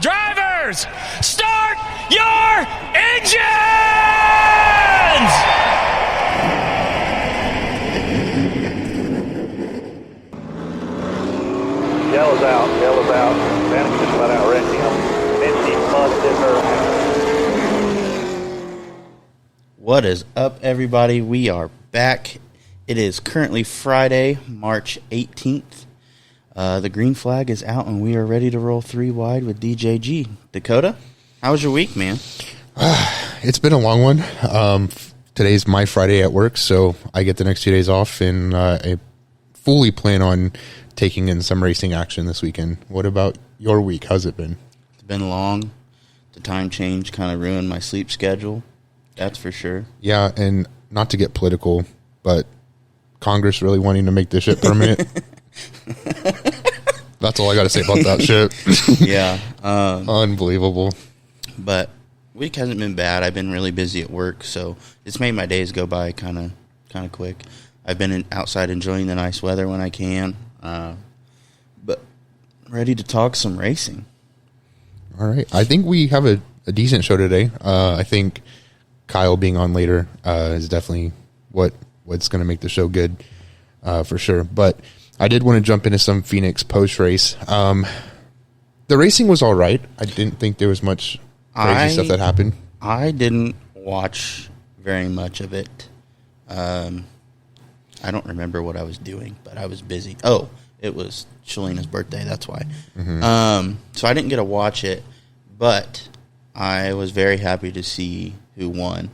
Drivers, start your engines! Yellow's out. Van's just flat out wrecked him. Mincy busted her. What is up, everybody? We are back. It is currently Friday, March 18th. The green flag is out, and we are ready to roll 3 wide with DJG. Dakota, how was your week, man? It's been a long one. Today's my Friday at work, so I get the next 2 days off, and I fully plan on taking in some racing action this weekend. What about your week? How's it been? It's been long. The time change kind of ruined my sleep schedule. That's for sure. Yeah, and not to get political, but Congress really wanting to make this shit permanent. That's all I got to say about that shit. Yeah. Unbelievable. But week hasn't been bad. I've been really busy at work, so it's made my days go by kind of quick. I've been outside enjoying the nice weather when I can, but ready to talk some racing. All right. I think we have a decent show today. I think Kyle being on later is definitely what's going to make the show good for sure. But I did want to jump into some Phoenix post-race. The racing was all right. I didn't think there was much crazy stuff that happened. I didn't watch very much of it. I don't remember what I was doing, but I was busy. Oh, it was Shalina's birthday. That's why. Mm-hmm. So I didn't get to watch it, but I was very happy to see who won.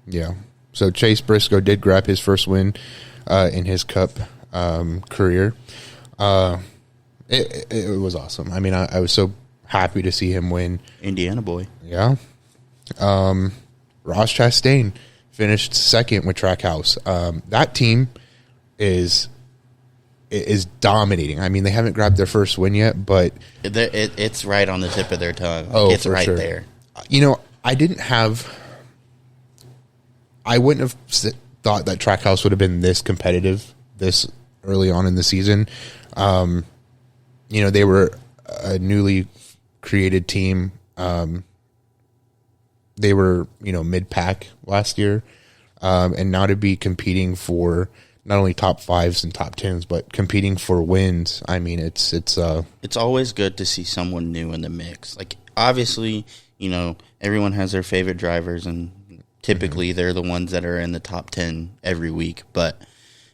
Yeah. So Chase Briscoe did grab his first win in his Cup career. It was awesome. I mean, I was so happy to see him win. Indiana boy. Yeah. Ross Chastain finished second with Trackhouse. That team is dominating. I mean, they haven't grabbed their first win yet, but it's right on the tip of their tongue. It's right sure. there. You know, I wouldn't have thought that Trackhouse would have been this competitive this early on in the season. You know, they were a newly created team. They were, mid-pack last year. And now to be competing for not only top 5s and top 10s, but competing for wins. I mean, it's always good to see someone new in the mix. Like, obviously, everyone has their favorite drivers, and typically they're the ones that are in the top 10 every week. But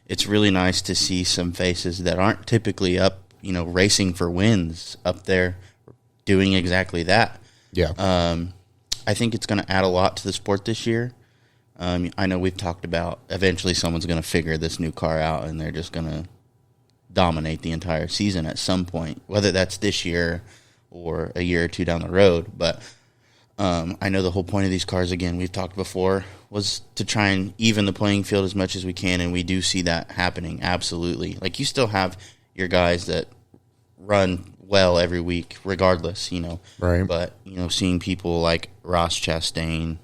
it's really nice to see some faces that aren't typically up, racing for wins up there doing exactly that. Yeah. I think it's going to add a lot to the sport this year. I know we've talked about eventually someone's going to figure this new car out, and they're just going to dominate the entire season at some point, whether that's this year or a year or two down the road. But I know the whole point of these cars, again, we've talked before, was to try and even the playing field as much as we can, and we do see that happening, absolutely. Like, you still have your guys that run well every week regardless, Right. But, seeing people like Ross Chastain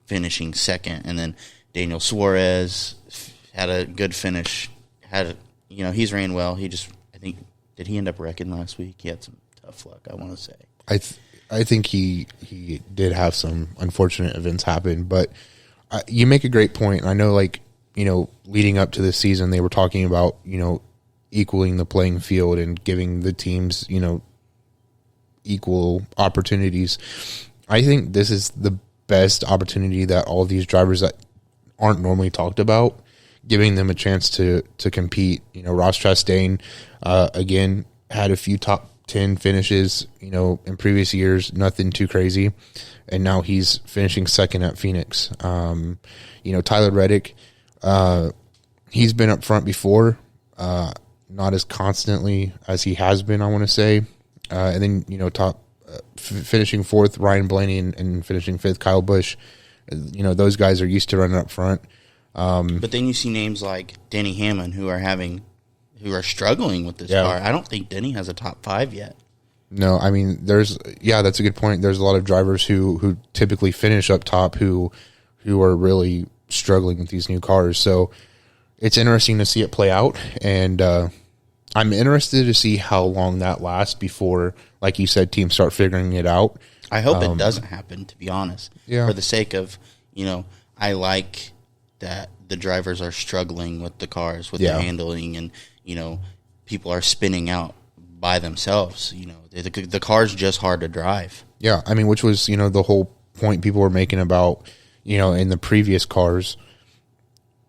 finishing second, and then Daniel Suarez had a good finish. He's ran well. He just, I think, did he end up wrecking last week? He had some tough luck, I want to say. I think he did have some unfortunate events happen, but you make a great point. I know, leading up to this season, they were talking about, equaling the playing field and giving the teams, equal opportunities. I think this is the best opportunity that all of these drivers that aren't normally talked about, giving them a chance to compete. Ross Chastain, again, had a few top 10 finishes, in previous years, nothing too crazy. And now he's finishing second at Phoenix. Tyler Reddick, he's been up front before, not as constantly as he has been, I want to say. And then, finishing fourth, Ryan Blaney, and finishing fifth, Kyle Busch. Those guys are used to running up front. But then you see names like Denny Hamlin who are struggling with this car. I don't think Denny has a top 5 yet. No, I mean, that's a good point. There's a lot of drivers who typically finish up top who are really struggling with these new cars. So it's interesting to see it play out, and I'm interested to see how long that lasts before, like you said, teams start figuring it out. I hope it doesn't happen, to be honest. Yeah. For the sake of, I like that the drivers are struggling with the cars, with the handling, and, people are spinning out by themselves. The car's just hard to drive. Yeah, I mean, which was, the whole point people were making about, in the previous cars,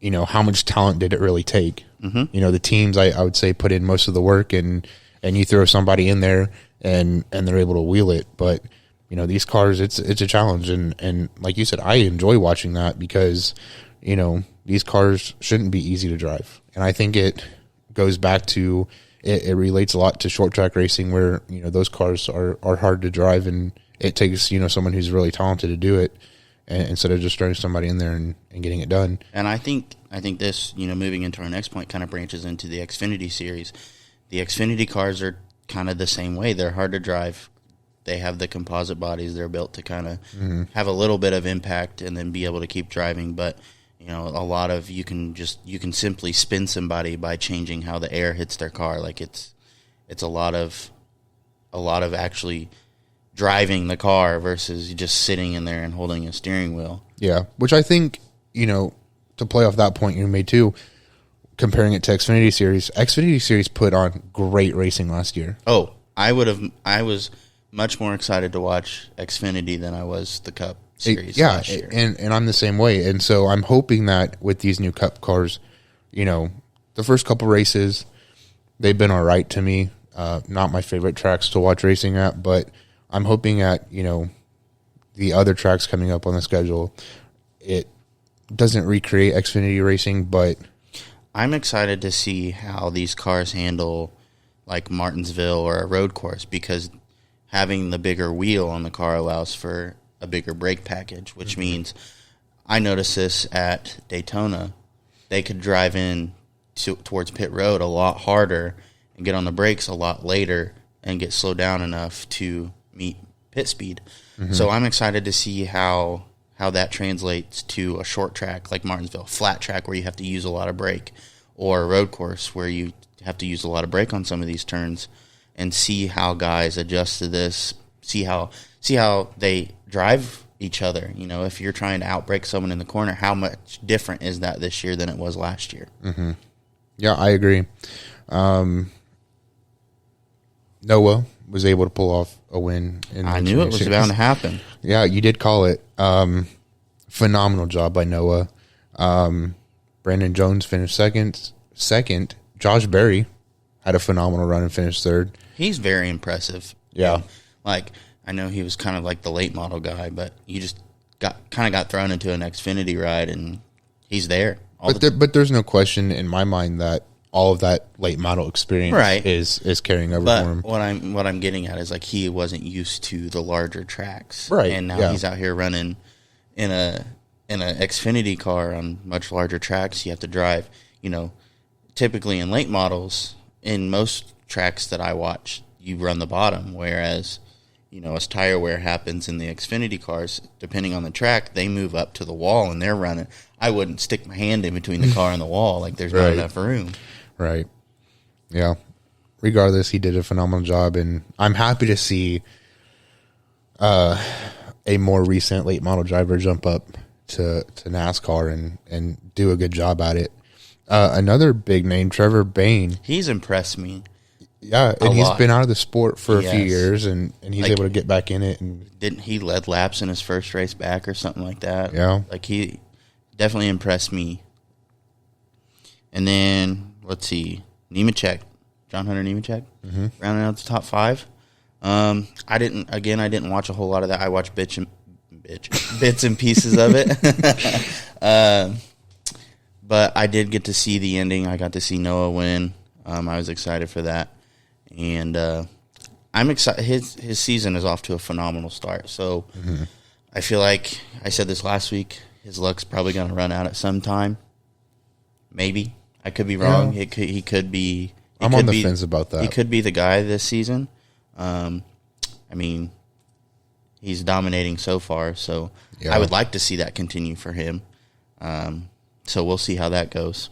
how much talent did it really take? Mm-hmm. The teams, I would say, put in most of the work, and you throw somebody in there, and they're able to wheel it. But, these cars, it's a challenge. And like you said, I enjoy watching that because, these cars shouldn't be easy to drive. And I think it goes back to, it relates a lot to short track racing where, those cars are hard to drive, and it takes, someone who's really talented to do it, and instead of just throwing somebody in there and getting it done. And I think this, moving into our next point, kind of branches into the Xfinity series. The Xfinity cars are kind of the same way. They're hard to drive. They have the composite bodies. They're built to kind of have a little bit of impact and then be able to keep driving. But, a lot of you can simply spin somebody by changing how the air hits their car. Like it's a lot of actually driving the car versus just sitting in there and holding a steering wheel. Yeah, which I think, to play off that point you made too, comparing it to Xfinity Series put on great racing last year. Oh, I was much more excited to watch Xfinity than I was the Cup Series last year. And I'm the same way. And so I'm hoping that with these new Cup cars, the first couple races, they've been all right to me. Not my favorite tracks to watch racing at, but I'm hoping at, the other tracks coming up on the schedule, it doesn't recreate Xfinity racing, but I'm excited to see how these cars handle like Martinsville or a road course, because having the bigger wheel on the car allows for a bigger brake package, which means I noticed this at Daytona. They could drive in towards pit road a lot harder and get on the brakes a lot later and get slowed down enough to meet pit speed. So I'm excited to see how that translates to a short track like Martinsville, flat track where you have to use a lot of brake, or a road course where you have to use a lot of brake on some of these turns, and see how guys adjust to this, see how they drive each other. If you're trying to outbrake someone in the corner, how much different is that this year than it was last year? Mm-hmm. Yeah, I agree. Noah was able to pull off a win. I knew it was bound to happen. Yeah, you did call it. Phenomenal job by Noah. Brandon Jones finished second. Josh Berry had a phenomenal run and finished third. He's very impressive. Yeah. I know he was kind of like the late model guy, but you just got thrown into an Xfinity ride, and he's there. But there's no question in my mind that all of that late model experience is carrying over for him. What I'm getting at is like he wasn't used to the larger tracks, right? And now he's out here running in an Xfinity car on much larger tracks. You have to drive, typically in late models, in most tracks that I watch, you run the bottom, whereas as tire wear happens in the Xfinity cars, depending on the track, they move up to the wall and they're running. I wouldn't stick my hand in between the car and the wall. Like there's not enough room. Right. Yeah. Regardless, he did a phenomenal job, and I'm happy to see a more recent late model driver jump up to NASCAR and do a good job at it. Another big name, Trevor Bain. He's impressed me. Yeah, and he's been out of the sport for a few years, and he's able to get back in it. And didn't he led laps in his first race back or something like that? Yeah. He definitely impressed me. And then, let's see, John Hunter Nemechek, rounding out the top 5. I didn't watch a whole lot of that. I watched bits and pieces of it. But I did get to see the ending. I got to see Noah win. I was excited for that. And I'm excited. His season is off to a phenomenal start. So I feel like I said this last week, his luck's probably going to run out at some time. Maybe. I could be wrong. Yeah. He could be. I'm on the fence about that. He could be the guy this season. I mean, he's dominating so far. So I would like to see that continue for him. So we'll see how that goes.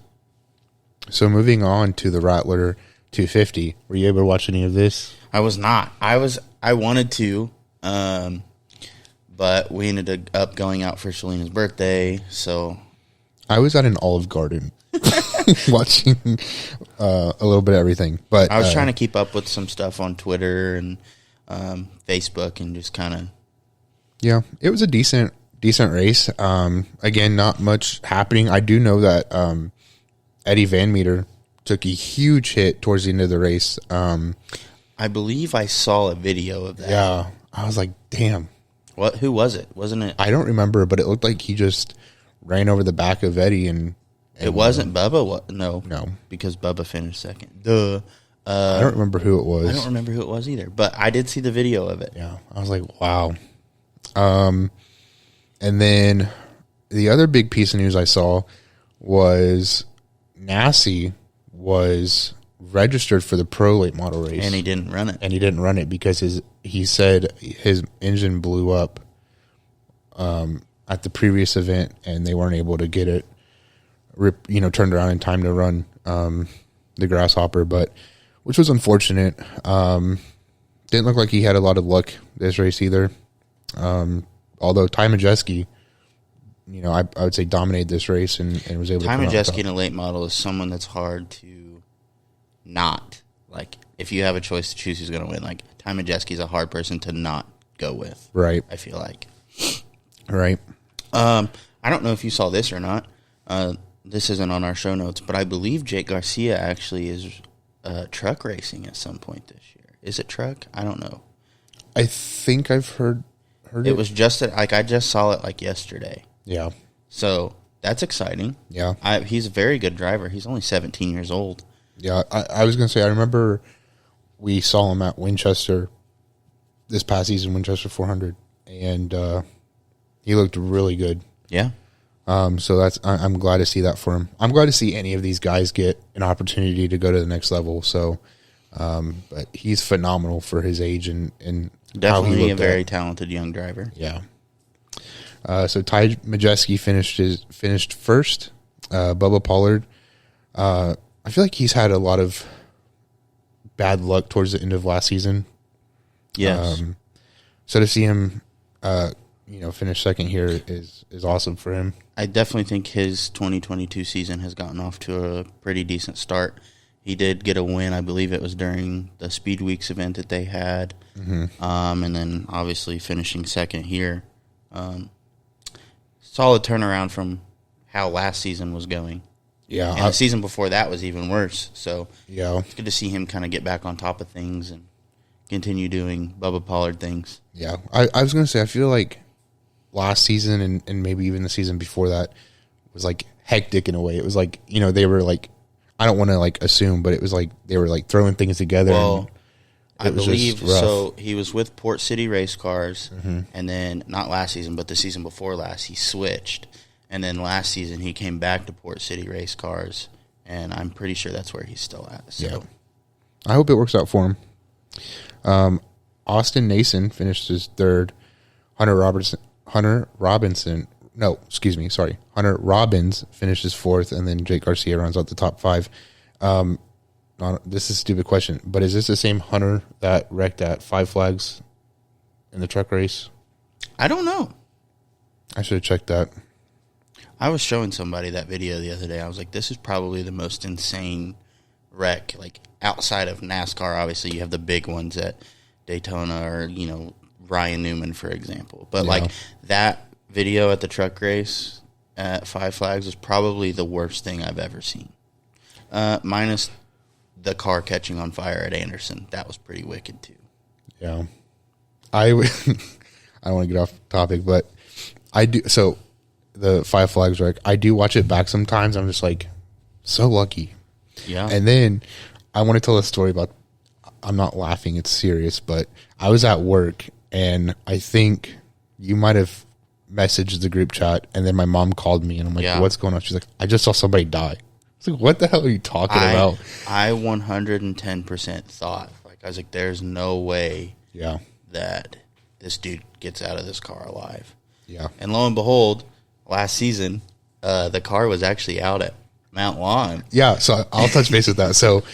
So moving on to the Rattler 250. Were you able to watch any of this? I was not. I wanted to, but we ended up going out for Selena's birthday, so I was at an Olive Garden watching a little bit of everything. But I was trying to keep up with some stuff on Twitter and Facebook and just kind of. Yeah, it was a decent race. Again, not much happening. I do know that Eddie Van Meter took a huge hit towards the end of the race. I believe I saw a video of that. Yeah, I was like, damn. What? Who was it? Wasn't it? I don't remember, but it looked like he just ran over the back of Eddie. And it wasn't Bubba? What? No. Because Bubba finished second. Duh. I don't remember who it was. I don't remember who it was either, but I did see the video of it. Yeah, I was like, wow. And then the other big piece of news I saw was Nassie was registered for the Pro Late Model race. And he didn't run it. Because he said his engine blew up at the previous event, and they weren't able to get it turned around in time to run the Grasshopper, which was unfortunate. Didn't look like he had a lot of luck this race either. Although Ty Majeski, I would say dominated this race and was able to come out Majeski in a late model is someone that's hard to not, like, if you have a choice to choose who's going to win, like, Ty Majeski is a hard person to not go with. Right. I feel like. Right. I don't know if you saw this or not. This isn't on our show notes, but I believe Jake Garcia actually is truck racing at some point this year. Is it truck? I don't know. I think I've heard it. It was just I just saw it like yesterday. Yeah. So that's exciting. Yeah. He's a very good driver. He's only 17 years old. Yeah. I was going to say, I remember we saw him at Winchester this past season, Winchester 400, and he looked really good. Yeah. So I'm glad to see that for him. I'm glad to see any of these guys get an opportunity to go to the next level. So, but he's phenomenal for his age and definitely how he a very talented young driver. Yeah. So Ty Majeski finished first. Bubba Pollard. I feel like he's had a lot of bad luck towards the end of last season. Yes. So to see him, finish second here is awesome for him. I definitely think his 2022 season has gotten off to a pretty decent start. He did get a win. I believe it was during the Speed Weeks event that they had. Mm-hmm. And then obviously finishing second here. Solid turnaround from how last season was going. Yeah. And the season before that was even worse. So yeah, it's good to see him kind of get back on top of things and continue doing Bubba Pollard things. Yeah. I was going to say, I feel like last season and maybe even the season before that was like hectic in a way. It was like, they were like, I don't want to like assume, but it was like they were like throwing things together. Well, and I believe so. He was with Port City Race Cars, and then not last season, but the season before last, he switched. And then last season, he came back to Port City Race Cars, and I'm pretty sure that's where he's still at. So. Yeah. I hope it works out for him. Austin Nason finished his third. Hunter Robbins finishes fourth, and then Jake Garcia runs out the top five. This is a stupid question, but is this the same Hunter that wrecked at Five Flags in the truck race? I don't know. I should have checked that. I was showing somebody that video the other day. I was like, this is probably the most insane wreck. Like, outside of NASCAR, obviously, you have the big ones at Daytona or, Ryan Newman, for example. But, like, that video at the truck race at Five Flags was probably the worst thing I've ever seen. Minus the car catching on fire at Anderson. That was pretty wicked, too. Yeah. I don't want to get off topic, but I do. So, the Five Flags wreck, I do watch it back sometimes. I'm just like, so lucky. Yeah. And then I want to tell a story about, I'm not laughing, it's serious, but I was at work, and I think you might have messaged the group chat, and then my mom called me, and I'm like, what's going on? She's like, I just saw somebody die. I was like, what the hell are you talking about? I 110% thought, I was like, there's no way that this dude gets out of this car alive. Yeah. And lo and behold, last season, the car was actually out at Mount Lawn. Yeah, so I'll touch base with that. So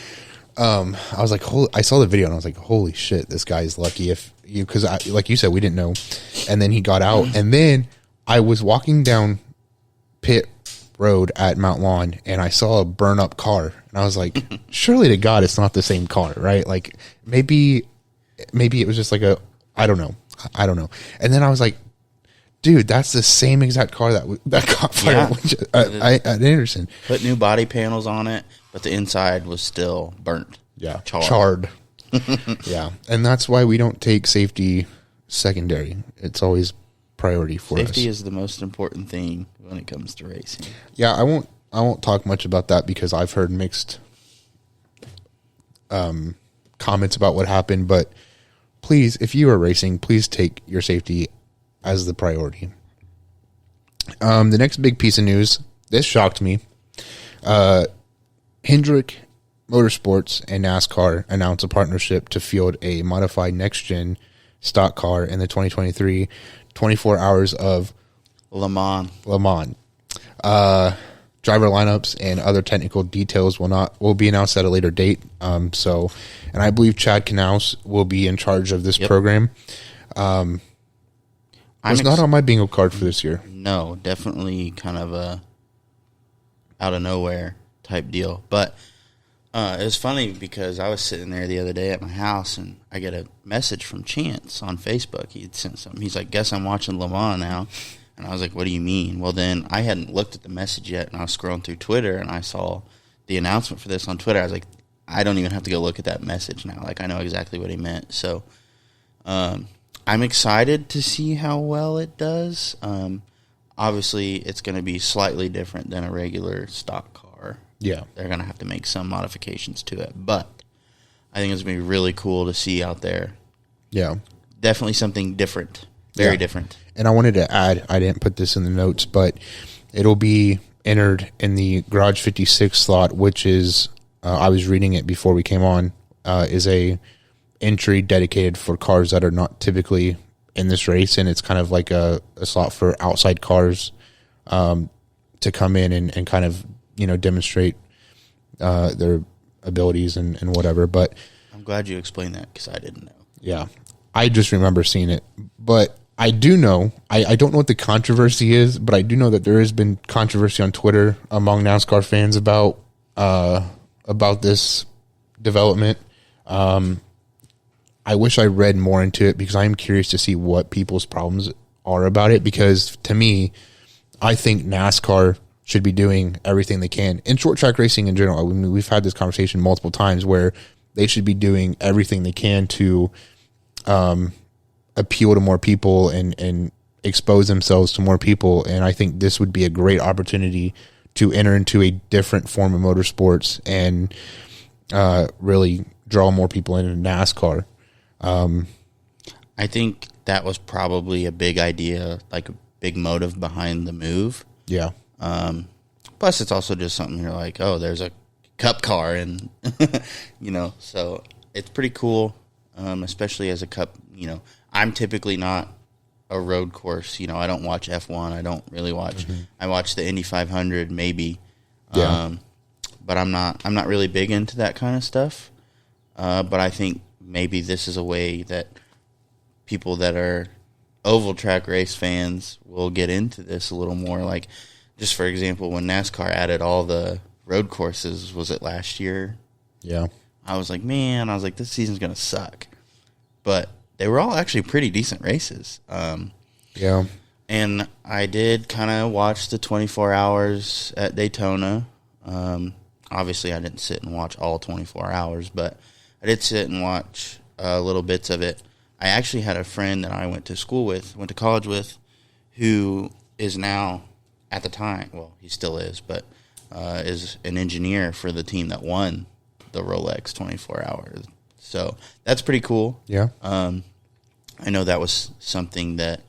I was like, I saw the video and I was like, holy shit, this guy's lucky because like you said, we didn't know. And then he got out, and then I was walking down pit road at Mount Lawn and I saw a burn up car, and I was like, surely to God, it's not the same car, right? Like maybe it was just like I don't know. And then I was like, dude, that's the same exact car that caught fire at Anderson. Put new body panels on it, but the inside was still burnt. Yeah, charred. Yeah, and that's why we don't take safety secondary. It's always priority for us. Safety is the most important thing when it comes to racing. Yeah, I won't talk much about that because I've heard mixed comments about what happened. But please, if you are racing, please take your safety as the priority. The next big piece of news, this shocked me. Hendrick Motorsports and NASCAR announced a partnership to field a modified next-gen stock car in the 2023 24 Hours of Le Mans. Driver lineups and other technical details will be announced at a later date. And I believe Chad Knaus will be in charge of this program. It's not on my bingo card for this year. No, definitely kind of a out of nowhere type deal. But it was funny because I was sitting there the other day at my house and I get a message from Chance on Facebook. He had sent something. He's like, guess I'm watching Le Mans now. And I was like, what do you mean? Well, then I hadn't looked at the message yet, and I was scrolling through Twitter and I saw the announcement for this on Twitter. I was like, I don't even have to go look at that message now. Like, I know exactly what he meant. So I'm excited to see how well it does. Obviously, it's going to be slightly different than a regular stock car. Yeah. They're going to have to make some modifications to it. But I think it's going to be really cool to see out there. Yeah. Definitely something different. Very different. And I wanted to add, I didn't put this in the notes, but it'll be entered in the Garage 56 slot, which is, I was reading it before we came on, is a entry dedicated for cars that are not typically in this race, and it's kind of like a slot for outside cars to come in and kind of, demonstrate their abilities and whatever. But I'm glad you explained that because I didn't know. Yeah, I just remember seeing it. But I do know, I don't know what the controversy is, but I do know that there has been controversy on Twitter among NASCAR fans about this development. I wish I read more into it because I'm curious to see what people's problems are about it, because to me, I think NASCAR should be doing everything they can in short track racing in general. I mean, we've had this conversation multiple times where they should be doing everything they can to appeal to more people and expose themselves to more people. And I think this would be a great opportunity to enter into a different form of motorsports and really draw more people into NASCAR. I think that was probably a big idea, like a big motive behind the move. Yeah. Plus, it's also just something you're like, oh, there's a cup car, and so it's pretty cool, especially as a cup. I'm typically not a road course. I don't watch F1. I don't really watch. Mm-hmm. I watch the Indy 500 maybe, but I'm not really big into that kind of stuff. But I think maybe this is a way that people that are oval track race fans will get into this a little more. Like, just for example, when NASCAR added all the road courses, was it last year? Yeah. I was like, this season's going to suck. But they were all actually pretty decent races. Yeah. And I did kind of watch the 24 hours at Daytona. Obviously, I didn't sit and watch all 24 hours, but I did sit and watch little bits of it. I actually had a friend that I went to college with, who is now, at the time, well, he still is, but is an engineer for the team that won the Rolex 24 hours. So that's pretty cool. Yeah. I know that was something that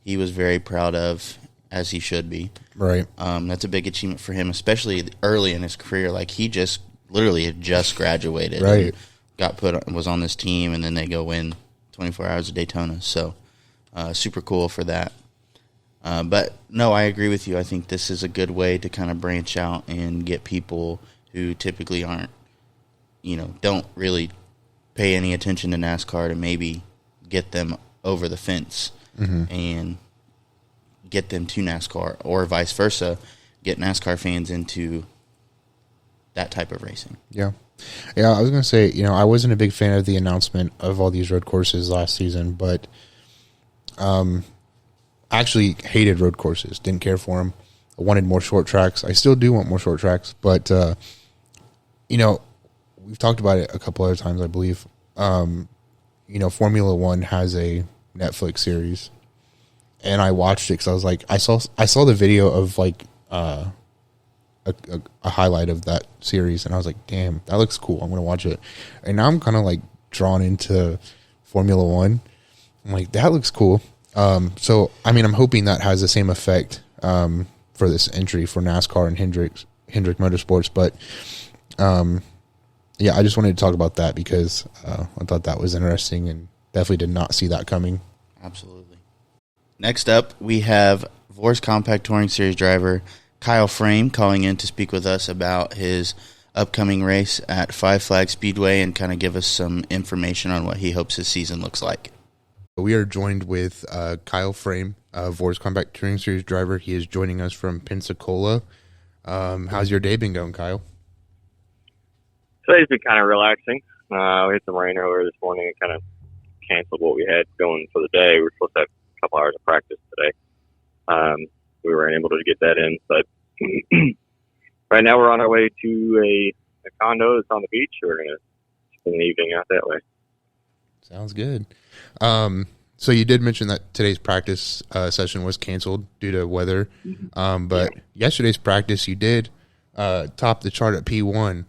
he was very proud of, as he should be. Right. That's a big achievement for him, especially early in his career. Like, he literally had just graduated. Right. Was on this team, and then they go win 24 hours of Daytona. So super cool for that. But no, I agree with you. I think this is a good way to kind of branch out and get people who typically aren't don't really pay any attention to NASCAR to maybe get them over the fence and get them to NASCAR, or vice versa, get NASCAR fans into that type of racing. Yeah. Yeah, I was going to say, I wasn't a big fan of the announcement of all these road courses last season, but I actually hated road courses, didn't care for them. I wanted more short tracks. I still do want more short tracks, but, we've talked about it a couple other times, I believe. Formula One has a Netflix series, and I watched it because I was like, I saw the video of like a highlight of that series, and I was like, damn, that looks cool. I'm gonna watch it. And now I'm kind of like drawn into Formula One. I'm like, that looks cool. So I mean, I'm hoping that has the same effect for this entry for NASCAR and Hendrick Motorsports, but yeah, I just wanted to talk about that because I thought that was interesting and definitely did not see that coming. Absolutely. Next up, we have Vor's Compact Touring Series driver Kyle Frame calling in to speak with us about his upcoming race at Flags Speedway and kind of give us some information on what he hopes his season looks like. We are joined with Kyle Frame, Vor's Compact Touring Series driver. He is joining us from Pensacola. How's your day been going, Kyle? Today's been kind of relaxing. We had some rain earlier this morning and kind of canceled what we had going for the day. We were supposed to have a couple hours of practice today. We weren't able to get that in, but right now we're on our way to a condo that's on the beach. We're going to spend the evening out that way. Sounds good. So you did mention that today's practice session was canceled due to weather, but yesterday's practice you did top the chart at P1.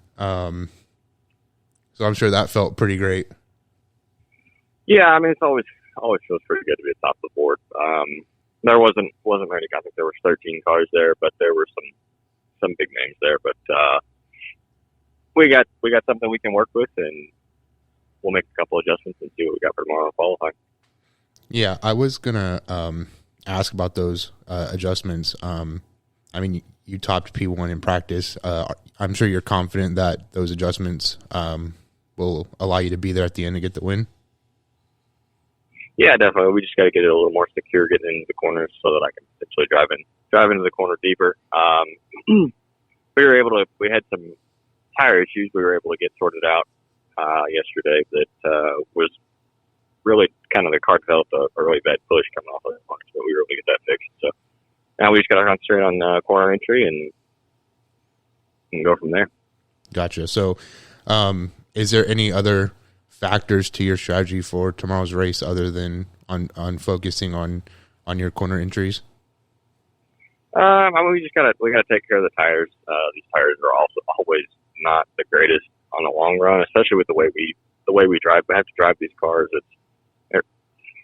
So I'm sure that felt pretty great. Yeah, I mean, it's always feels pretty good to be at the top of the board. There wasn't many. I think there was 13 cars there, but there were some big names there. But we got something we can work with, and we'll make a couple adjustments and see what we got for tomorrow qualifying. Yeah, I was gonna ask about those adjustments. I mean, you topped P1 in practice. I'm sure you're confident that those adjustments will allow you to be there at the end to get the win. Yeah, definitely. We just got to get it a little more secure getting into the corners so that I can potentially drive into the corner deeper. We had some tire issues we were able to get sorted out yesterday that was really kind of the car developed a really bad push coming off of the corners, but we were able to get that fixed. So now we just got to concentrate on corner entry and go from there. Gotcha. So is there any other factors to your strategy for tomorrow's race other than on focusing on your corner entries? I mean, we gotta take care of the tires. These tires are also always not the greatest on the long run, especially with the way we drive. We have to drive these cars.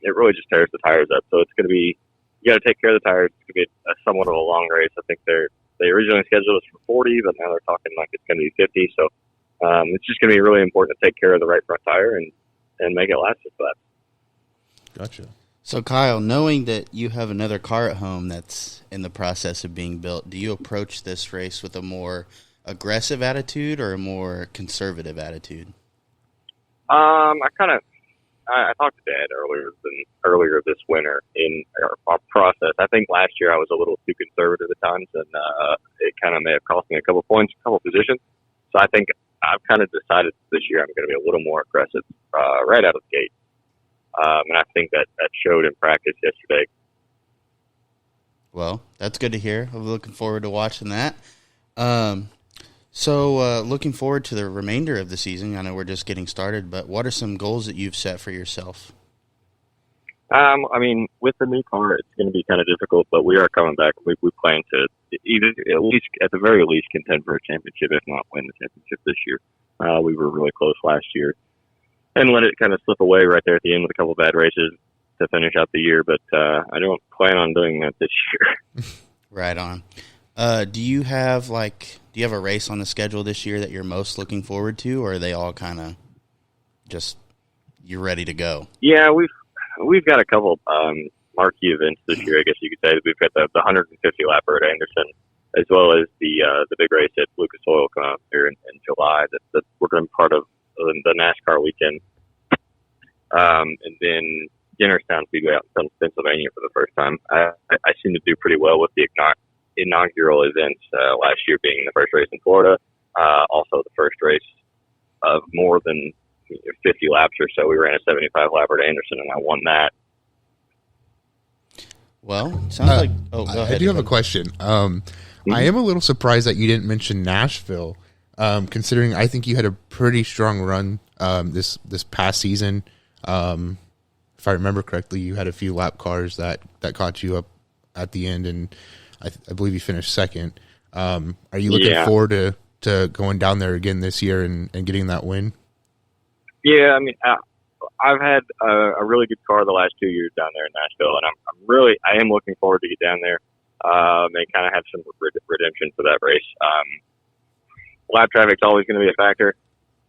It really just tears the tires up. So it's gonna be, you gotta take care of the tires. It's gonna be somewhat of a long race. I think they originally scheduled us for 40, but now they're talking like it's gonna be 50. So it's just gonna be really important to take care of the right front tire and make it last us that. Gotcha. So, Kyle, knowing that you have another car at home that's in the process of being built, do you approach this race with a more aggressive attitude or a more conservative attitude? I talked to Dad earlier this winter in our process. I think last year I was a little too conservative at times, and it kind of may have cost me a couple points, a couple positions. So I think I've kind of decided this year I'm going to be a little more aggressive right out of the gate. And I think that showed in practice yesterday. Well, that's good to hear. I'm looking forward to watching that. So looking forward to the remainder of the season. I know we're just getting started, but what are some goals that you've set for yourself? I mean, with the new car, it's going to be kind of difficult, but we are coming back. We plan to either, at the very least, contend for a championship, if not win the championship this year. We were really close last year and let it kind of slip away right there at the end with a couple of bad races to finish out the year, but I don't plan on doing that this year. Right on. Do you have a race on the schedule this year that you're most looking forward to, or are they all kind of just you're ready to go? Yeah, we've got a couple marquee events this year, I guess you could say. We've got the 150 lapper at Anderson. as well as the big race at Lucas Oil coming up here in July. That we're going to be part of the NASCAR weekend. And then Jennerstown Speedway out in Pennsylvania for the first time. I seem to do pretty well with the inaugural events, last year being the first race in Florida, also the first race of more than 50 laps or so. We ran a 75 lap at Anderson, and I won that. Well, sounds like... Oh, go ahead. I do have a question. I am a little surprised that you didn't mention Nashville, considering I think you had a pretty strong run this past season. If I remember correctly, you had a few lap cars that caught you up at the end, and I believe you finished second. Are you looking forward to going down there again this year and getting that win? Yeah, I mean, I've had a really good car the last 2 years down there in Nashville, and I am looking forward to get down there and kind of have some redemption for that race. Lap traffic's always going to be a factor.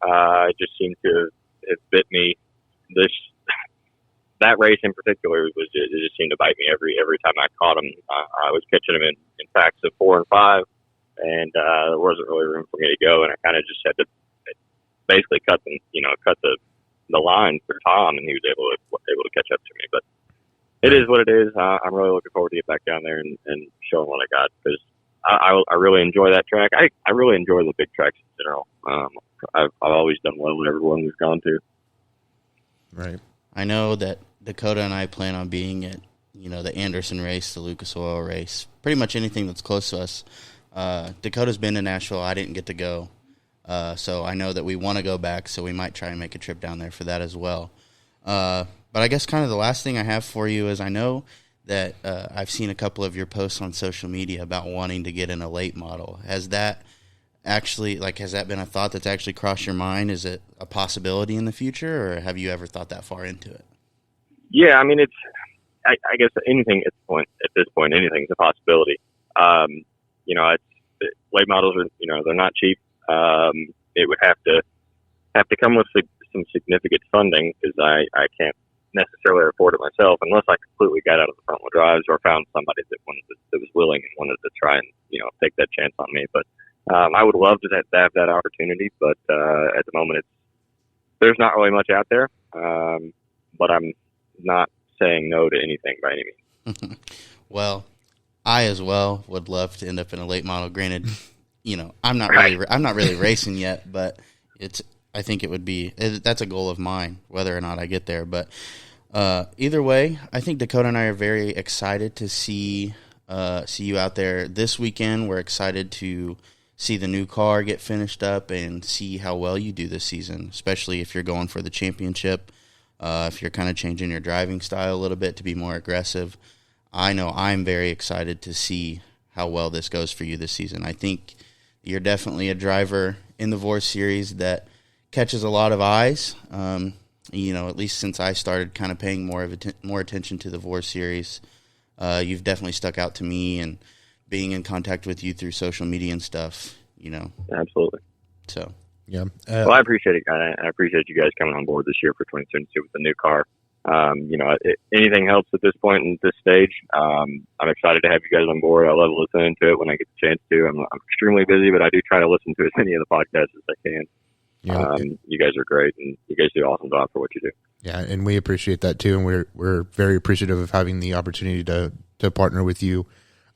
It just seemed to have bit me. That race in particular it just seemed to bite me every time I caught him. I was catching him in packs of 4 and 5, and there wasn't really room for me to go, and I kind of just had to basically cut the line for Tom, and he was able to catch up to me. But it is what it is. I'm really looking forward to get back down there and showing what I got, because I really enjoy that track. I really enjoy the big tracks in general. I've always done well with everyone we've gone to. Right. I know that Dakota and I plan on being at, the Anderson race, the Lucas Oil race, pretty much anything that's close to us. Dakota's been to Nashville. I didn't get to go. So I know that we want to go back, so we might try and make a trip down there for that as well. But I guess kind of the last thing I have for you is I know that I've seen a couple of your posts on social media about wanting to get in a late model. Has that been a thought that's actually crossed your mind? Is it a possibility in the future, or have you ever thought that far into it? Yeah, I mean, I guess anything at this point, anything's a possibility. Late models are, they're not cheap. It would have to come with some significant funding, because I can't necessarily afford it myself unless I completely got out of the front wheel drives or found somebody that was willing and wanted to try and take that chance on me. But I would love to have that opportunity, but at the moment there's not really much out there. But I'm not saying no to anything by any means. Well, I as well would love to end up in a late model. Granted, I'm not really racing yet, but I think it would be, that's a goal of mine, whether or not I get there. But either way, I think Dakota and I are very excited to see you out there this weekend. We're excited to see the new car get finished up and see how well you do this season, especially if you're going for the championship, if you're kind of changing your driving style a little bit to be more aggressive. I know I'm very excited to see how well this goes for you this season. I think you're definitely a driver in the VOR series that catches a lot of eyes. At least since I started kind of paying more attention to the VOR series, you've definitely stuck out to me, and being in contact with you through social media and stuff, Absolutely. So, yeah. Well, I appreciate it, guys. I appreciate you guys coming on board this year for 2022 with the new car. Anything helps at this point in this stage. I'm excited to have you guys on board. I love listening to it when I get the chance to. I'm extremely busy, but I do try to listen to as many of the podcasts as I can. Yeah. You guys are great, and you guys do an awesome job for what you do. Yeah, and we appreciate that too, and we're very appreciative of having the opportunity to partner with you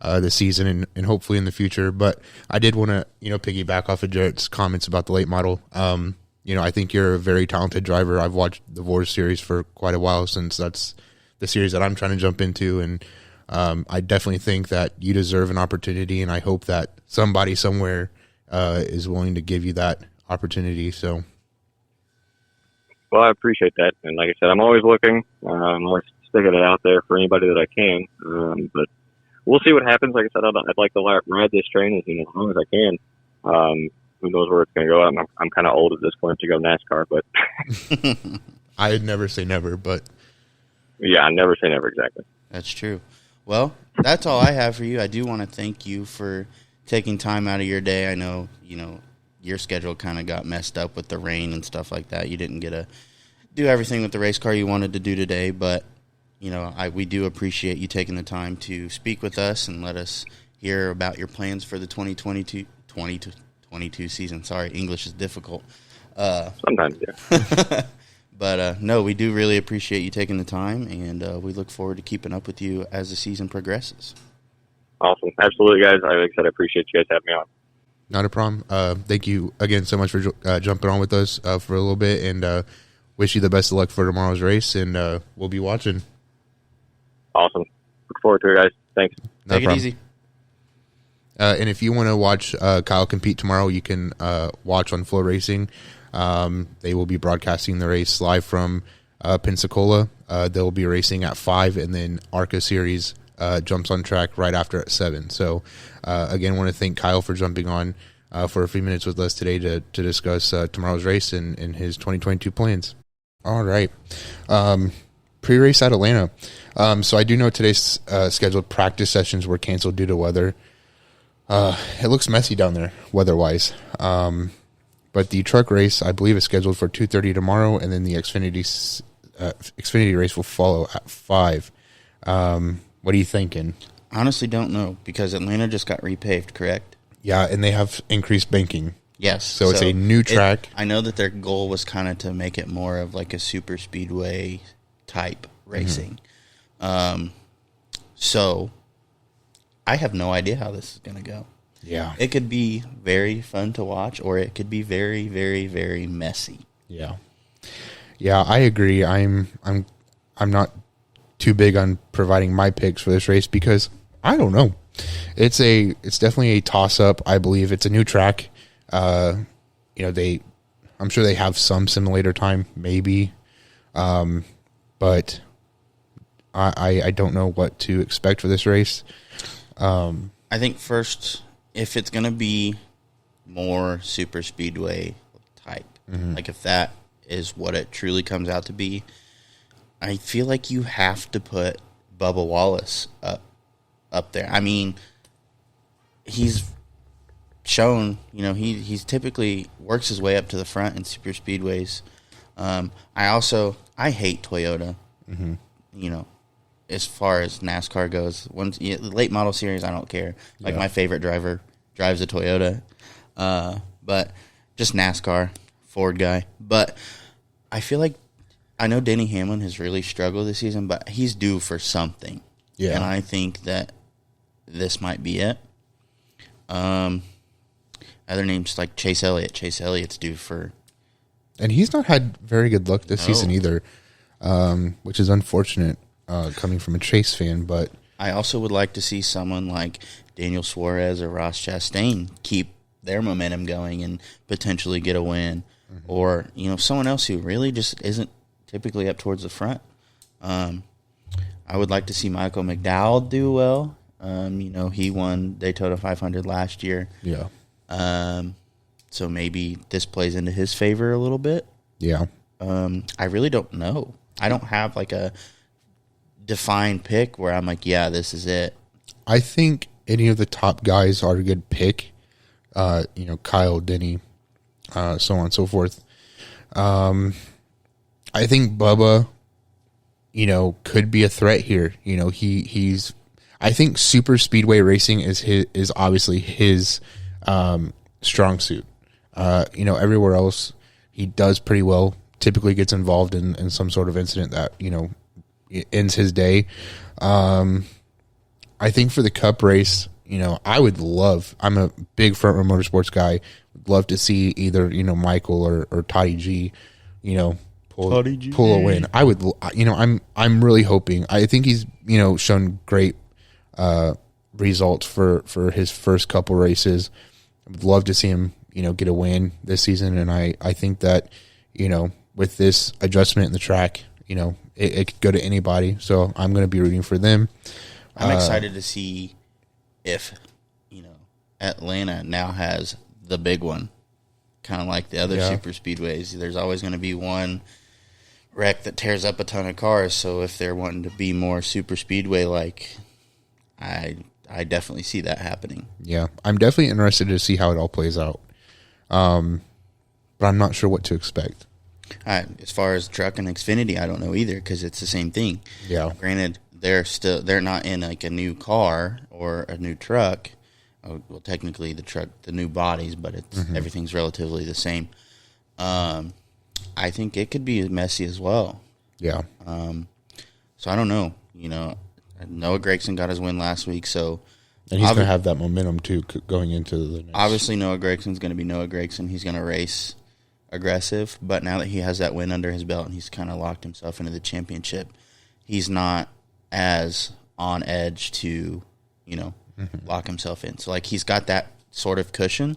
this season and hopefully in the future. But I did want to piggyback off of Jarrett's comments about the late model. I think you're a very talented driver. I've watched the VOR series for quite a while, since that's the series that I'm trying to jump into, and I definitely think that you deserve an opportunity, and I hope that somebody somewhere is willing to give you that opportunity. So, well, I appreciate that, and like I said, I'm always looking. I'm always sticking it out there for anybody that I can. But we'll see what happens. Like I said, I'd like to ride this train as long as I can. Who knows where it's going to go? I'm kind of old at this point to go NASCAR, but I'd never say never, but yeah, I never say never. Exactly. That's true. Well, that's all I have for you. I do want to thank you for taking time out of your day. I know, your schedule kind of got messed up with the rain and stuff like that. You didn't get to do everything with the race car you wanted to do today, but we do appreciate you taking the time to speak with us and let us hear about your plans for the 2022 season. Sorry, English is difficult. Sometimes, yeah. But no, we do really appreciate you taking the time, and we look forward to keeping up with you as the season progresses. Awesome. Absolutely, guys. Like I said, I appreciate you guys having me on. Not a problem. Thank you again so much for jumping on with us for a little bit, and wish you the best of luck for tomorrow's race, and we'll be watching. Awesome. Look forward to it, guys. Thanks. Take it easy. And if you want to watch Kyle compete tomorrow, you can watch on Flow Racing. They will be broadcasting the race live from Pensacola. They'll be racing at 5, and then ARCA Series jumps on track right after at 7. So, again, want to thank Kyle for jumping on for a few minutes with us today to discuss tomorrow's race and his 2022 plans. All right. Pre-race at Atlanta. So I do know today's scheduled practice sessions were canceled due to weather. It looks messy down there weather-wise. But the truck race, I believe, is scheduled for 2:30 tomorrow, and then the Xfinity race will follow at 5. What are you thinking? Honestly, don't know, because Atlanta just got repaved, correct? Yeah, and they have increased banking. Yes. So it's a new track. I know that their goal was kind of to make it more of like a super speedway type racing. So I have no idea how this is going to go. Yeah. It could be very fun to watch, or it could be very, very, very messy. Yeah. Yeah, I agree. I'm not too big on providing my picks for this race because I don't know. It's definitely a toss up. I believe it's a new track. I'm sure they have some simulator time, maybe. But I don't know what to expect for this race. I think first, if it's going to be more super speedway type, like if that is what it truly comes out to be, I feel like you have to put Bubba Wallace up there. I mean, he's shown, he's typically works his way up to the front in super speedways. I hate Toyota. As far as NASCAR goes, late model series, I don't care. Like my favorite driver drives a Toyota, but just NASCAR, Ford guy. But I feel like I know Denny Hamlin has really struggled this season, but he's due for something. Yeah, and I think that this might be it. Other names like Chase Elliott. Chase Elliott's due for, and he's not had very good luck this season either, which is unfortunate. Coming from a Chase fan, but I also would like to see someone like Daniel Suarez or Ross Chastain keep their momentum going and potentially get a win, or someone else who really just isn't typically up towards the front. I would like to see Michael McDowell do well. He won Daytona 500 last year. Yeah. So maybe this plays into his favor a little bit. Yeah. I really don't know. I don't have like a defined pick where I'm like, yeah, this is it. I think any of the top guys are a good pick. Kyle, Denny, so on and so forth. I think Bubba, could be a threat here. He's. I think super speedway racing is obviously his strong suit. Everywhere else he does pretty well. Typically gets involved in some sort of incident that ends his day. I think for the Cup race, I would love. I'm a big Front Row Motorsports guy. Would love to see either Michael or Toddy G, pull a win. I would. I'm really hoping. I think he's shown great results for his first couple races. I would love to see him get a win this season, and I think that with this adjustment in the track, it could go to anybody. So I'm going to be rooting for them. I'm excited to see if, Atlanta now has the big one, kind of like the other super speedways. There's always going to be one wreck that tears up a ton of cars. So if they're wanting to be more super speedway, like I definitely see that happening. Yeah, I'm definitely interested to see how it all plays out. But I'm not sure what to expect. As far as truck and Xfinity, I don't know either because it's the same thing. Yeah. Granted, they're not in like a new car or a new truck, well, technically the new bodies, but it's everything's relatively the same. I think it could be messy as well. Yeah. So I don't know. Noah Gragson got his win last week, so and he's going to have that momentum too going into the next. Obviously, Noah Gragson's going to be Noah Gragson. He's going to race aggressive, but now that he has that win under his belt and he's kind of locked himself into the championship, he's not as on edge to, lock himself in. So, like, he's got that sort of cushion.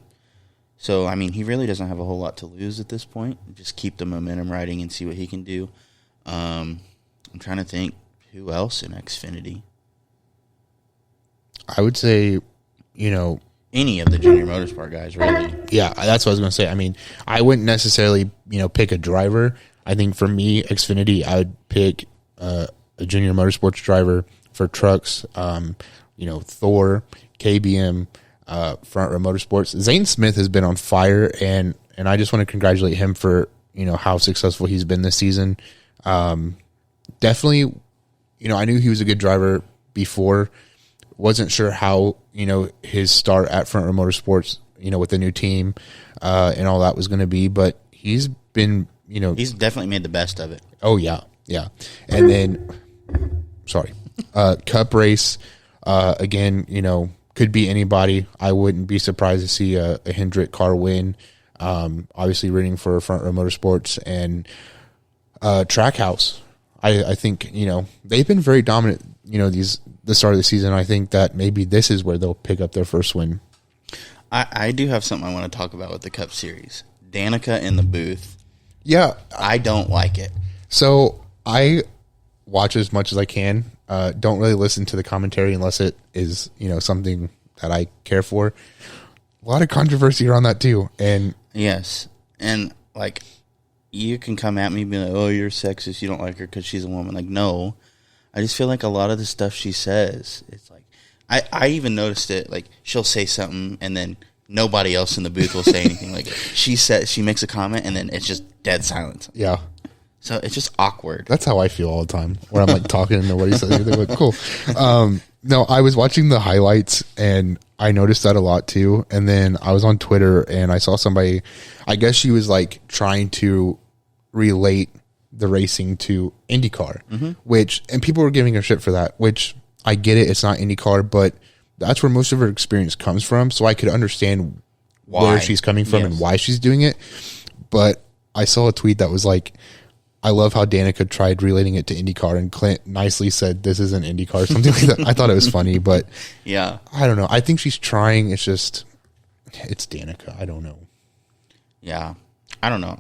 So, I mean, he really doesn't have a whole lot to lose at this point. Just keep the momentum riding and see what he can do. I'm trying to think who else in Xfinity. I would say, any of the junior motorsport guys, really. Yeah, that's what I was going to say. I mean, I wouldn't necessarily, pick a driver. I think for me, Xfinity, I would pick a junior motorsports driver for trucks. Thor, KBM, Front Row Motorsports. Zane Smith has been on fire, and I just want to congratulate him for how successful he's been this season. Definitely, I knew he was a good driver before. Wasn't sure how his start at Front Row Motorsports, with the new team and all that was going to be, but he's been, he's definitely made the best of it. Oh yeah, yeah. And then, Cup race again. Could be anybody. I wouldn't be surprised to see a Hendrick car win. Obviously, rooting for Front Row Motorsports and Trackhouse. I think they've been very dominant. The start of the season. I think that maybe this is where they'll pick up their first win. I do have something I want to talk about with the Cup Series. Danica in the booth. Yeah, I don't like it. So I watch as much as I can. Don't really listen to the commentary unless it is something that I care for. A lot of controversy around that too. And yes, and like you can come at me and be like, "Oh, you're sexist. You don't like her because she's a woman." Like, no. I just feel like a lot of the stuff she says, it's like, I even noticed it, like, she'll say something, and then nobody else in the booth will say anything. Like, she makes a comment, and then it's just dead silence. Yeah. So it's just awkward. That's how I feel all the time, where I'm, like, talking and nobody says anything. Like, cool. No, I was watching the highlights, and I noticed that a lot, too. And then I was on Twitter, and I saw somebody, I guess she was, like, trying to relate the racing to IndyCar, and people were giving her shit for that, which I get it. It's not IndyCar, but that's where most of her experience comes from. So I could understand where she's coming from and why she's doing it. But I saw a tweet that was like, I love how Danica tried relating it to IndyCar, and Clint nicely said, this isn't IndyCar, something like that. I thought it was funny, but yeah, I don't know. I think she's trying. It's just, it's Danica. I don't know. Yeah. I don't know.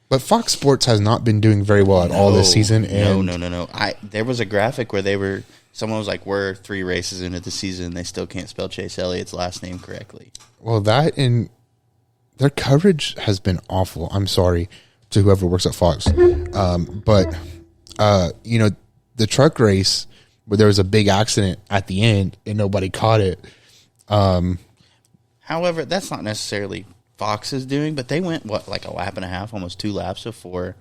But Fox Sports has not been doing very well at all this season. And No. There was a graphic where someone was like, we're 3 races into the season, and they still can't spell Chase Elliott's last name correctly. Well, that and their coverage has been awful. I'm sorry to whoever works at Fox. But the truck race where there was a big accident at the end and nobody caught it. However, that's not necessarily Fox is doing, but they went like a lap and a half, almost 2 laps before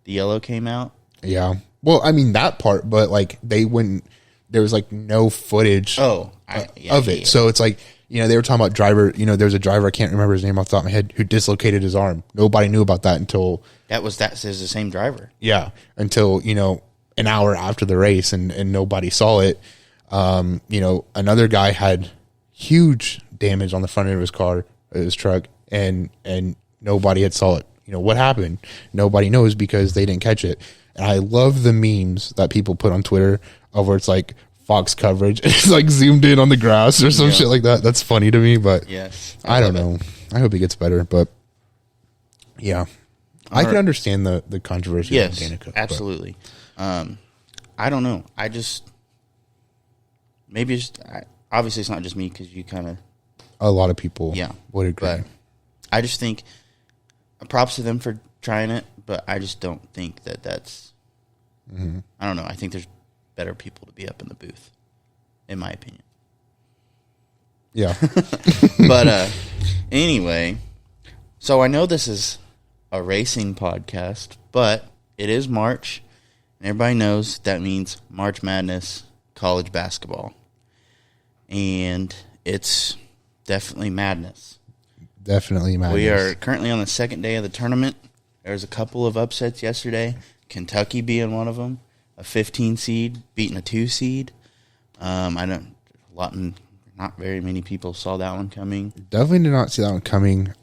the yellow came out. Yeah. Well, I mean that part, but like they wouldn't. There was like no footage of it. Yeah. So it's like they were talking about driver. There's a driver, I can't remember his name off the top of my head, who dislocated his arm. Nobody knew about that until that says the same driver. Yeah, until an hour after the race, and nobody saw it. Another guy had huge damage on the front end of his car, his truck. And nobody had saw it. What happened? Nobody knows because they didn't catch it. And I love the memes that people put on Twitter of where it's like Fox coverage. It's like zoomed in on the grass or some shit like that. That's funny to me, but yes, I don't know. I hope it gets better, but yeah, I can understand the controversy. Yes, Danica, absolutely. I don't know. I just obviously it's not just me because you kind of a lot of people would agree. But I just think props to them for trying it, but I just don't think that's. I don't know. I think there's better people to be up in the booth, in my opinion. Yeah. But anyway, so I know this is a racing podcast, but it is March, and everybody knows that means March Madness college basketball. And it's Definitely madness. Definitely madness. We are currently on the second day of the tournament. There was a couple of upsets yesterday. Kentucky being one of them, a 15 seed beating a 2 seed. Not very many people saw that one coming. Definitely did not see that one coming.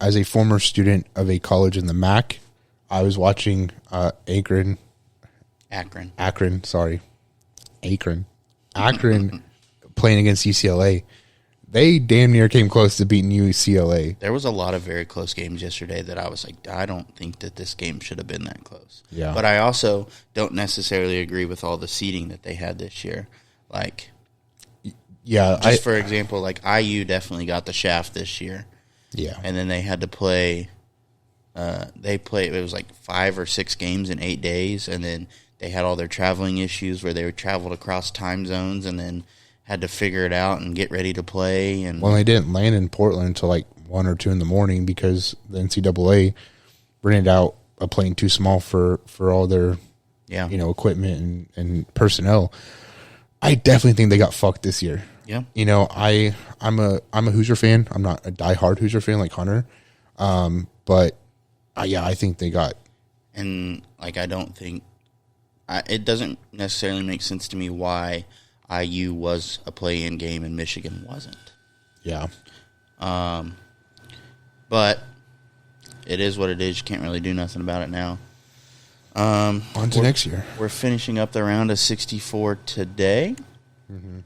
As a former student of a college in the MAC, I was watching Akron playing against UCLA. They damn near came close to beating UCLA. There was a lot of very close games yesterday that I was like, I don't think that this game should have been that close. Yeah. But I also don't necessarily agree with all the seeding that they had this year. Like, yeah, for example, like IU definitely got the shaft this year. Yeah. And then they had to play, it was like 5 or 6 games in 8 days, and then they had all their traveling issues where they traveled across time zones and then had to figure it out and get ready to play. And well, they didn't land in Portland until like 1 or 2 in the morning because the NCAA rented out a plane too small for all their equipment and personnel. I definitely think they got fucked this year. Yeah. I'm a Hoosier fan. I'm not a diehard Hoosier fan like Hunter. But I think they got. And like, I don't think it doesn't necessarily make sense to me why IU was a play-in game and Michigan wasn't. Yeah. But it is what it is. You can't really do nothing about it now. On to next year. We're finishing up the round of 64 today. Mm-hmm.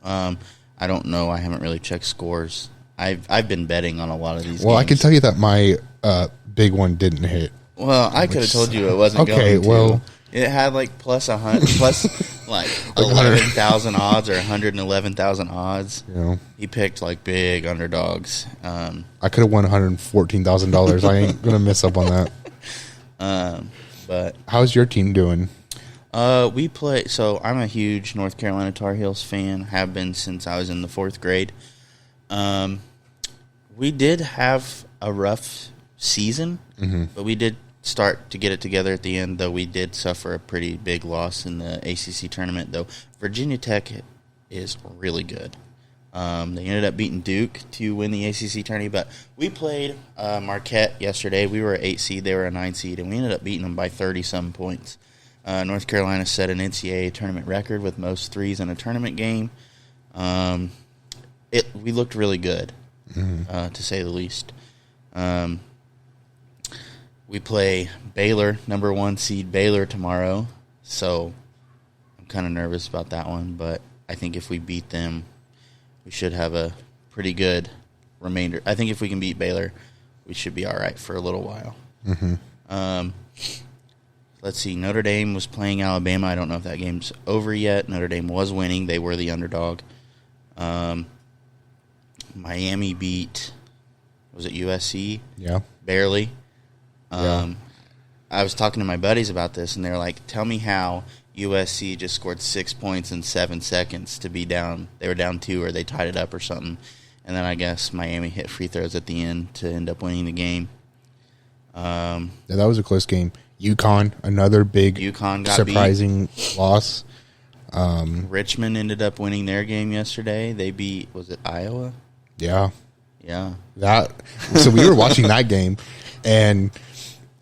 I don't know. I haven't really checked scores. I've been betting on a lot of these games. Well, I can tell you that my big one didn't hit. Well, I could have told you it wasn't going to. Well, it had like plus 100, plus like 11,000 odds or 111,000 odds. You know, he picked like big underdogs. I could have won $114,000. I ain't gonna mess up on that. But how's your team doing? We play. So I'm a huge North Carolina Tar Heels fan. Have been since I was in the 4th grade. We did have a rough season, but we did start to get it together at the end, though we did suffer a pretty big loss in the ACC tournament, though. Virginia Tech is really good. They ended up beating Duke to win the ACC tourney, but we played Marquette yesterday. We were an 8 seed, they were a 9 seed, and we ended up beating them by 30-some points. North Carolina set an NCAA tournament record with most threes in a tournament game. We looked really good, to say the least. We play Baylor, number 1 seed Baylor tomorrow, so I'm kind of nervous about that one, but I think if we beat them, we should have a pretty good remainder. I think if we can beat Baylor, we should be all right for a little while. Let's see. Notre Dame was playing Alabama. I don't know if that game's over yet. Notre Dame was winning. They were the underdog. Miami beat, was it USC? Yeah. Barely. I was talking to my buddies about this, and they're like, tell me how USC just scored 6 points in 7 seconds to be down. They were down 2 or they tied it up or something. And then I guess Miami hit free throws at the end to end up winning the game. Yeah, that was a close game. UConn, another big surprising loss. Richmond ended up winning their game yesterday. They beat, was it Iowa? Yeah. Yeah. So we were watching that game and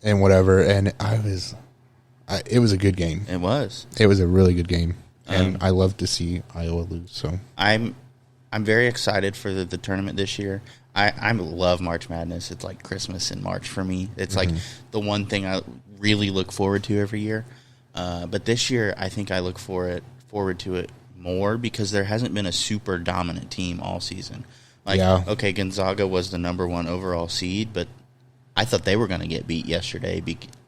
whatever, and it was a good game. It was. It was a really good game, and I love to see Iowa lose. So I'm very excited for the tournament this year. I love March Madness. It's like Christmas in March for me. It's like the one thing I really look forward to every year. But this year, I think I look forward to it more because there hasn't been a super dominant team all season. Okay, Gonzaga was the number 1 overall seed, but I thought they were going to get beat yesterday.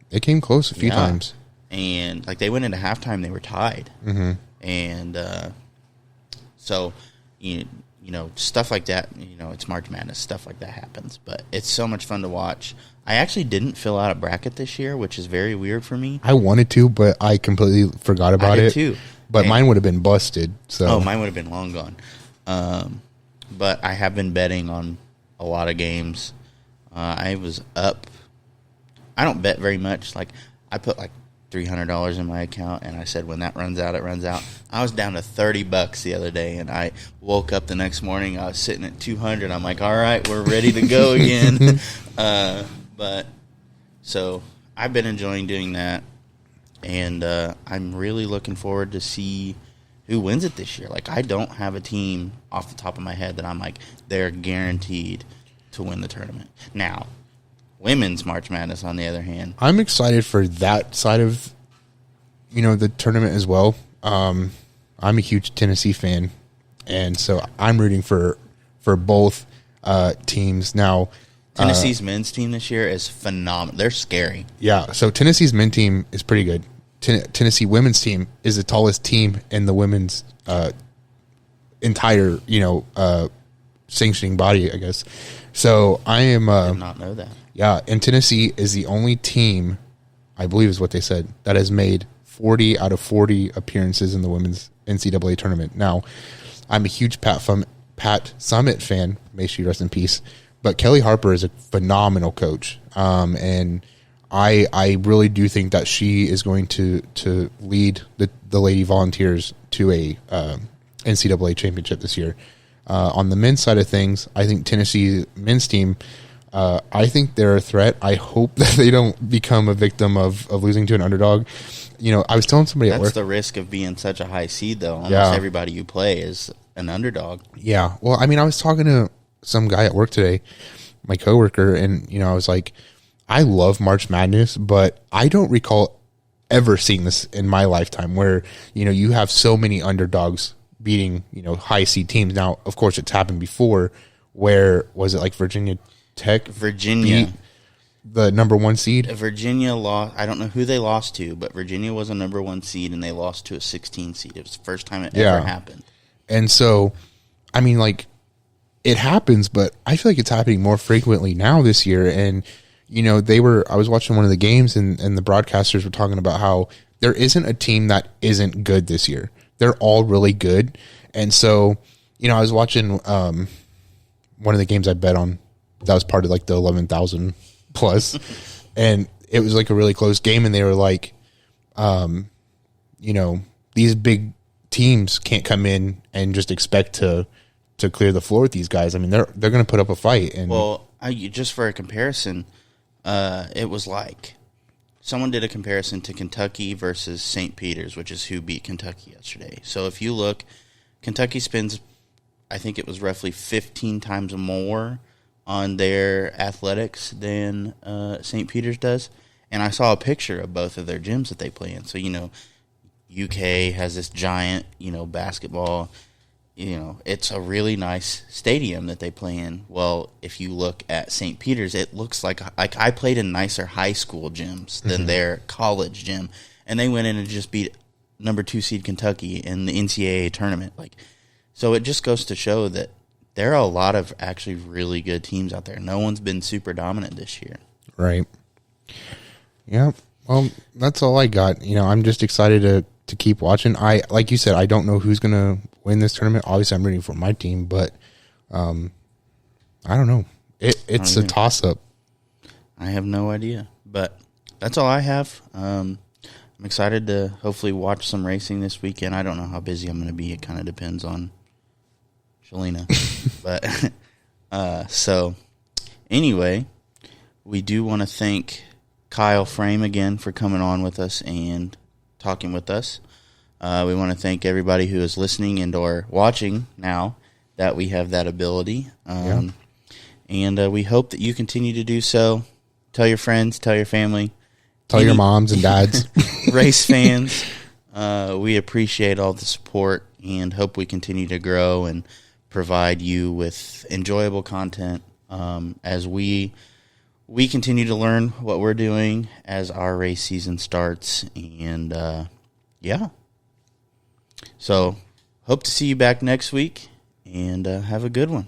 They came close a few times. And like they went into halftime, they were tied. And so, you know, stuff like that, it's March Madness, stuff like that happens. But it's so much fun to watch. I actually didn't fill out a bracket this year, which is very weird for me. I wanted to, but I completely forgot about it. I did too. But mine would have been busted. So mine would have been long gone. But I have been betting on a lot of games. I was up. I don't bet very much. Like I put like $300 in my account, and I said, when that runs out, it runs out. I was down to $30 the other day, and I woke up the next morning. I was sitting at 200. I'm like, all right, we're ready to go again. But so I've been enjoying doing that, and I'm really looking forward to see who wins it this year. Like, I don't have a team off the top of my head that I'm like, they're guaranteed to win the tournament. Now, women's March Madness, on the other hand, I'm excited for that side of, the tournament as well. I'm a huge Tennessee fan, and so I'm rooting for both teams. Now, Tennessee's men's team this year is phenomenal. They're scary. Yeah, so Tennessee's men's team is pretty good. Tennessee women's team is the tallest team in the women's entire, sanctioning body, I guess. So I am. I did not know that. Yeah, and Tennessee is the only team, I believe is what they said, that has made 40 out of 40 appearances in the women's NCAA tournament. Now, I'm a huge Pat Summitt fan. May she rest in peace. But Kelly Harper is a phenomenal coach, and I really do think that she is going to lead the Lady Volunteers to a NCAA championship this year. On the men's side of things, I think Tennessee men's team, I think they're a threat. I hope that they don't become a victim of losing to an underdog. I was telling somebody at work. That's the risk of being such a high seed, though. Almost everybody you play is an underdog. Yeah. Well, I mean, I was talking to some guy at work today, my coworker, and, I was like, I love March Madness, but I don't recall ever seeing this in my lifetime where, you have so many underdogs beating, high seed teams. Now, of course, it's happened before. Where was it, like Virginia Tech? Virginia, the number one seed. Virginia lost. I don't know who they lost to, but Virginia was a number one seed, and they lost to a 16 seed. It was the first time it ever happened. And so, I mean, like, it happens, but I feel like it's happening more frequently now this year. And I was watching one of the games, and the broadcasters were talking about how there isn't a team that isn't good this year. They're all really good. And so, I was watching one of the games I bet on that was part of like the 11,000 plus, and it was like a really close game, and they were like, these big teams can't come in and just expect to clear the floor with these guys. I mean, they're going to put up a fight. And just for a comparison, it was like someone did a comparison to Kentucky versus St. Peter's, which is who beat Kentucky yesterday. So if you look, Kentucky spends, I think it was roughly 15 times more on their athletics than St. Peter's does. And I saw a picture of both of their gyms that they play in. So, UK has this giant, basketball. It's a really nice stadium that they play in. Well, if you look at St. Peter's, it looks like I played in nicer high school gyms than their college gym, and they went in and just beat number 2 seed Kentucky in the NCAA tournament. So it just goes to show that there are a lot of actually really good teams out there. No one's been super dominant this year. Right. Yeah. Well, that's all I got. I'm just excited to keep watching. Like you said, I don't know who's going to win this tournament. Obviously, I'm rooting for my team, but I don't know. It's a toss-up. I have no idea, but that's all I have. I'm excited to hopefully watch some racing this weekend. I don't know how busy I'm going to be. It kind of depends on Shalina. But so anyway, we do want to thank Kyle Frame again for coming on with us and talking with us. We want to thank everybody who is listening and or watching now that we have that ability. And we hope that you continue to do so. Tell your friends, tell your family. Tell your moms and dads. Race fans. We appreciate all the support and hope we continue to grow and provide you with enjoyable content as we continue to learn what we're doing as our race season starts. And, So, hope to see you back next week, and have a good one.